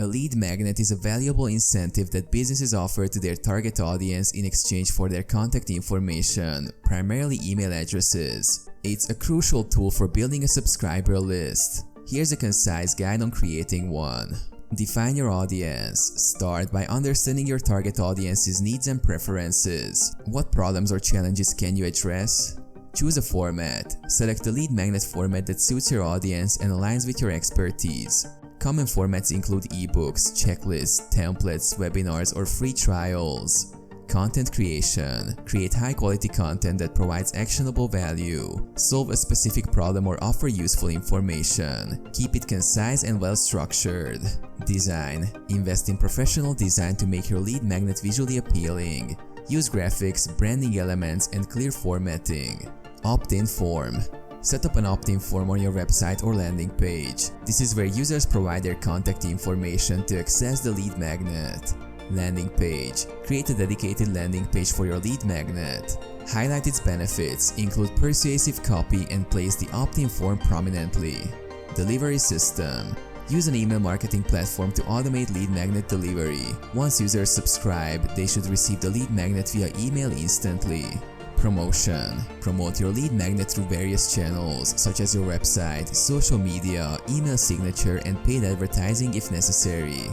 A lead magnet is a valuable incentive that businesses offer to their target audience in exchange for their contact information, primarily email addresses. It's a crucial tool for building a subscriber list. Here's a concise guide on creating one. Define your audience. Start by understanding your target audience's needs and preferences. What problems or challenges can you address? Choose a format. Select a lead magnet format that suits your audience and aligns with your expertise. Common formats include ebooks, checklists, templates, webinars, or free trials. Content creation. Create high-quality content that provides actionable value. Solve a specific problem or offer useful information. Keep it concise and well-structured. Design. Invest in professional design to make your lead magnet visually appealing. Use graphics, branding elements, and clear formatting. Opt-in form. Set up an opt-in form on your website or landing page. This is where users provide their contact information to access the lead magnet. Landing page. Create a dedicated landing page for your lead magnet. Highlight its benefits, include persuasive copy, and place the opt-in form prominently. Delivery system. Use an email marketing platform to automate lead magnet delivery. Once users subscribe, they should receive the lead magnet via email instantly. Promotion. Promote your lead magnet through various channels such as your website, social media, email signature, and paid advertising if necessary.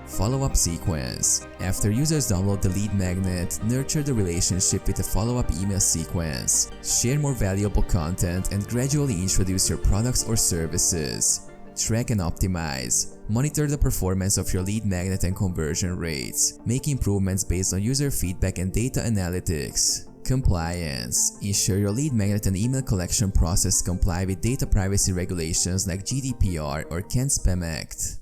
Follow-up sequence. After users download the lead magnet, nurture the relationship with a follow-up email sequence. Share more valuable content and gradually introduce your products or services. Track and optimize. Monitor the performance of your lead magnet and conversion rates. Make improvements based on user feedback and data analytics. Compliance. Ensure your lead magnet and email collection process comply with data privacy regulations like GDPR or CAN-SPAM Act.